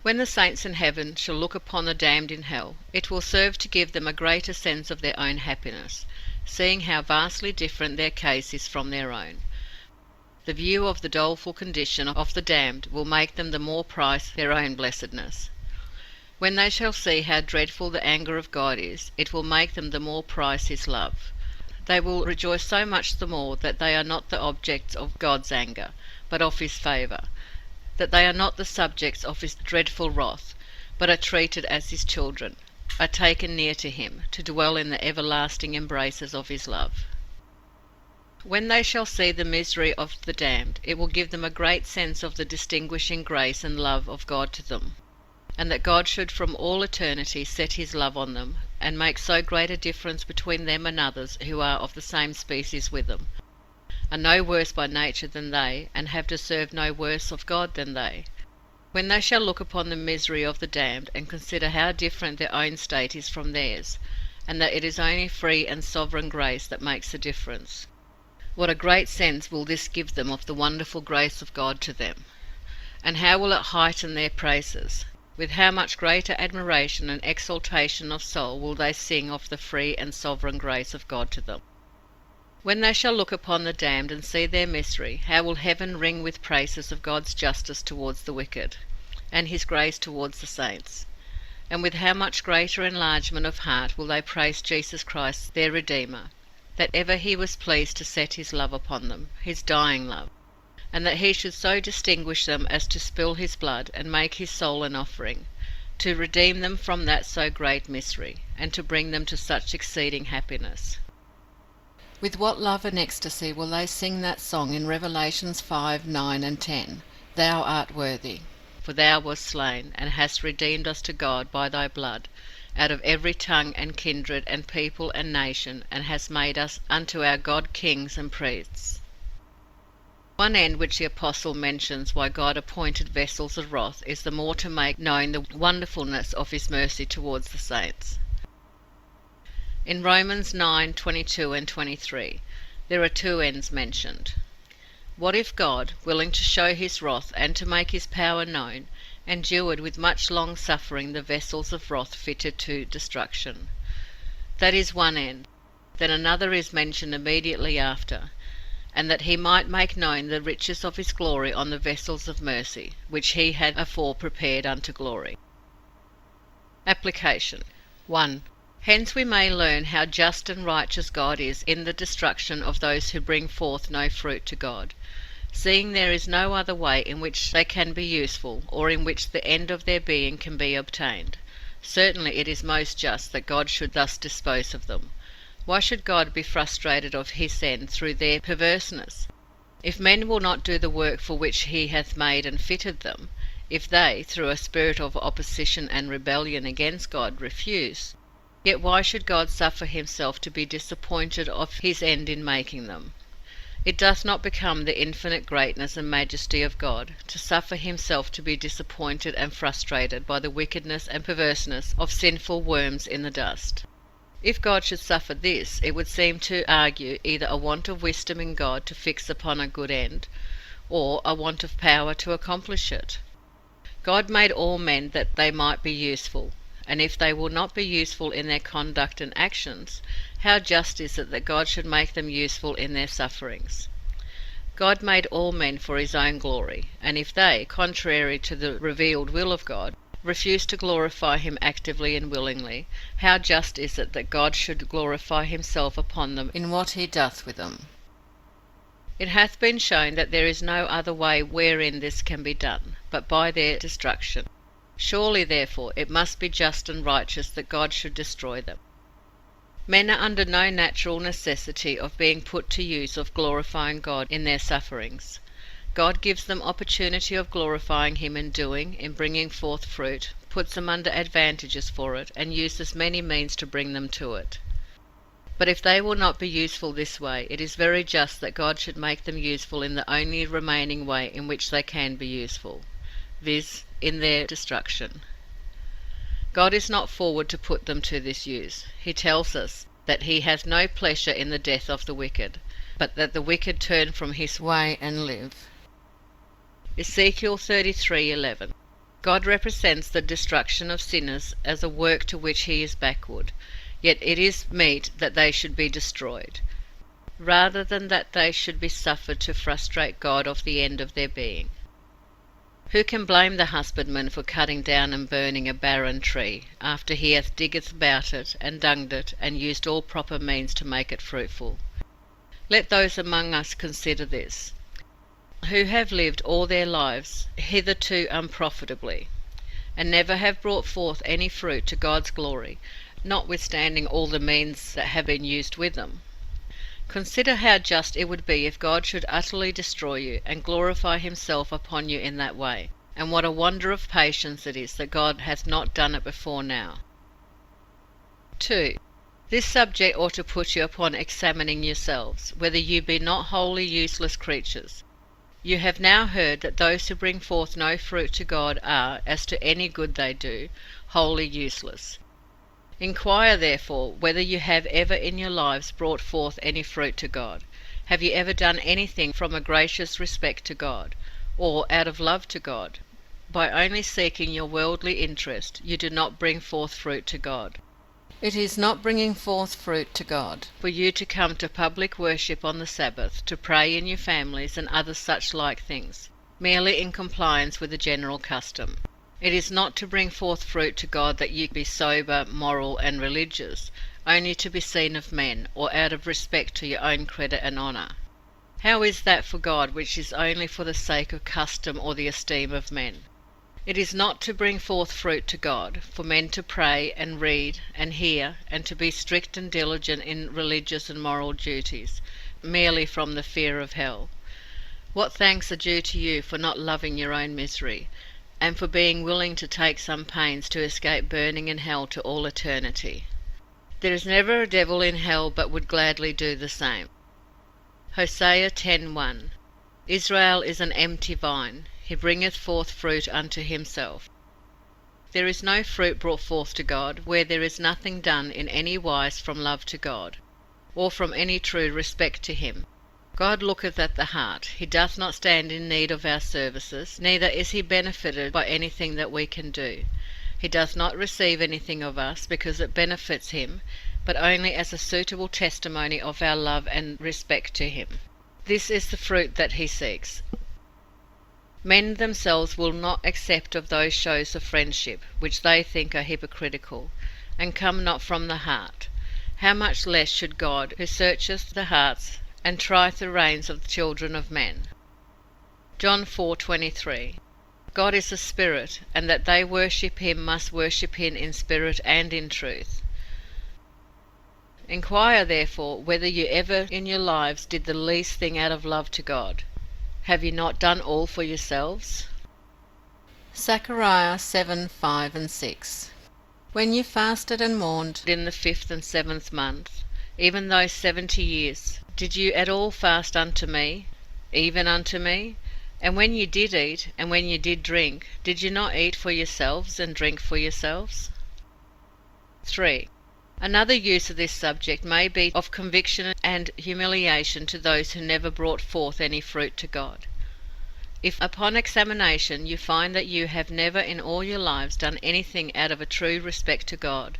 When the saints in heaven shall look upon the damned in hell, it will serve to give them a greater sense of their own happiness, seeing how vastly different their case is from their own. The view of the doleful condition of the damned will make them the more prize their own blessedness. When they shall see how dreadful the anger of God is, it will make them the more prize his love. They will rejoice so much the more that they are not the objects of God's anger, but of his favour, that they are not the subjects of his dreadful wrath, but are treated as his children, are taken near to him, to dwell in the everlasting embraces of his love. When they shall see the misery of the damned, it will give them a great sense of the distinguishing grace and love of God to them, and that God should from all eternity set his love on them, and make so great a difference between them and others who are of the same species with them, are no worse by nature than they, and have deserved no worse of God than they. When they shall look upon the misery of the damned, and consider how different their own state is from theirs, and that it is only free and sovereign grace that makes the difference, what a great sense will this give them of the wonderful grace of God to them, and how will it heighten their praises! With how much greater admiration and exaltation of soul will they sing of the free and sovereign grace of God to them! When they shall look upon the damned and see their misery, how will heaven ring with praises of God's justice towards the wicked, and his grace towards the saints! And with how much greater enlargement of heart will they praise Jesus Christ their Redeemer, that ever he was pleased to set his love upon them, his dying love, and that he should so distinguish them as to spill his blood, and make his soul an offering, to redeem them from that so great misery, and to bring them to such exceeding happiness. With what love and ecstasy will they sing that song in Revelations 5, 9 and 10, Thou art worthy, for thou wast slain, and hast redeemed us to God by thy blood, out of every tongue and kindred and people and nation, and hast made us unto our God kings and priests. One end which the Apostle mentions why God appointed vessels of wrath is the more to make known the wonderfulness of his mercy towards the saints. In Romans 9, 22 and 23, there are two ends mentioned. What if God, willing to show his wrath and to make his power known, endured with much long suffering the vessels of wrath fitted to destruction? That is one end. Then another is mentioned immediately after, and that he might make known the riches of his glory on the vessels of mercy, which he had afore prepared unto glory. Application. 1. Hence we may learn how just and righteous God is in the destruction of those who bring forth no fruit to God, seeing there is no other way in which they can be useful, or in which the end of their being can be obtained. Certainly it is most just that God should thus dispose of them. Why should God be frustrated of his end through their perverseness? If men will not do the work for which he hath made and fitted them, if they, through a spirit of opposition and rebellion against God, refuse, yet why should God suffer himself to be disappointed of his end in making them? It doth not become the infinite greatness and majesty of God to suffer himself to be disappointed and frustrated by the wickedness and perverseness of sinful worms in the dust. If God should suffer this, it would seem to argue either a want of wisdom in God to fix upon a good end, or a want of power to accomplish it. God made all men that they might be useful, and if they will not be useful in their conduct and actions, how just is it that God should make them useful in their sufferings? God made all men for his own glory, and if they, contrary to the revealed will of God, refuse to glorify him actively and willingly, how just is it that God should glorify himself upon them in what he doth with them? It hath been shown that there is no other way wherein this can be done, but by their destruction. Surely, therefore, it must be just and righteous that God should destroy them. Men are under no natural necessity of being put to use of glorifying God in their sufferings. God gives them opportunity of glorifying him in doing, in bringing forth fruit, puts them under advantages for it, and uses many means to bring them to it. But if they will not be useful this way, it is very just that God should make them useful in the only remaining way in which they can be useful, viz., in their destruction. God is not forward to put them to this use. He tells us that he hath no pleasure in the death of the wicked, but that the wicked turn from his way and live. Ezekiel 33:11. God represents the destruction of sinners as a work to which he is backward, yet it is meet that they should be destroyed, rather than that they should be suffered to frustrate God of the end of their being. Who can blame the husbandman for cutting down and burning a barren tree, after he hath digged about it, and dunged it, and used all proper means to make it fruitful? Let those among us consider this, who have lived all their lives hitherto unprofitably, and never have brought forth any fruit to God's glory, notwithstanding all the means that have been used with them. Consider how just it would be if God should utterly destroy you, and glorify himself upon you in that way, and what a wonder of patience it is that God hath not done it before now. 2. This subject ought to put you upon examining yourselves, whether you be not wholly useless creatures. You have now heard that those who bring forth no fruit to God are, as to any good they do, wholly useless. Inquire, therefore, whether you have ever in your lives brought forth any fruit to God. Have you ever done anything from a gracious respect to God, or out of love to God? By only seeking your worldly interest, you do not bring forth fruit to God. It is not bringing forth fruit to God for you to come to public worship on the Sabbath, to pray in your families, and other such like things, merely in compliance with the general custom. It is not to bring forth fruit to God that you be sober, moral, and religious, only to be seen of men, or out of respect to your own credit and honour. How is that for God which is only for the sake of custom or the esteem of men? It is not to bring forth fruit to God, for men to pray and read and hear, and to be strict and diligent in religious and moral duties, merely from the fear of hell. What thanks are due to you for not loving your own misery, and for being willing to take some pains to escape burning in hell to all eternity. There is never a devil in hell but would gladly do the same. Hosea 10:1. Israel is an empty vine, he bringeth forth fruit unto himself. There is no fruit brought forth to God where there is nothing done in any wise from love to God, or from any true respect to him. God looketh at the heart. He doth not stand in need of our services, neither is he benefited by anything that we can do. He doth not receive anything of us because it benefits him, but only as a suitable testimony of our love and respect to him. This is the fruit that he seeks. Men themselves will not accept of those shows of friendship, which they think are hypocritical, and come not from the heart. How much less should God, who searcheth the hearts, and trieth the reins of the children of men. John 4:23. God is a spirit, and that they worship him must worship him in spirit and in truth. Inquire, therefore, whether you ever in your lives did the least thing out of love to God. Have you not done all for yourselves? Zechariah 7:5-6. When you fasted and mourned in the 5th and 7th month, even those 70 years, did you at all fast unto me, even unto me? And when you did eat, and when you did drink, did you not eat for yourselves, and drink for yourselves? 3. Another use of this subject may be of conviction and humiliation to those who never brought forth any fruit to God. If upon examination you find that you have never in all your lives done anything out of a true respect to God,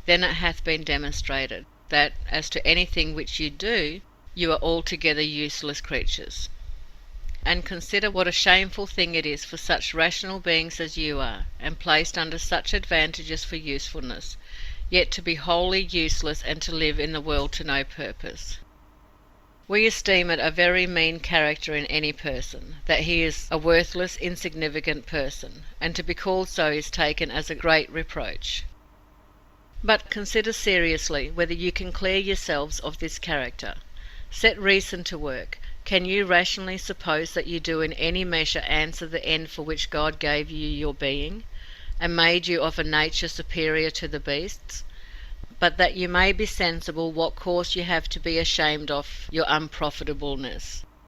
then it hath been demonstrated that, as to anything which you do, you are altogether useless creatures. And consider what a shameful thing it is for such rational beings as you are, and placed under such advantages for usefulness, yet to be wholly useless and to live in the world to no purpose. We esteem it a very mean character in any person, that he is a worthless, insignificant person, and to be called so is taken as a great reproach. But consider seriously whether you can clear yourselves of this character. Set reason to work. Can you rationally suppose that you do in any measure answer the end for which God gave you your being, and made you of a nature superior to the beasts? But that you may be sensible what cause you have to be ashamed of your unprofitableness,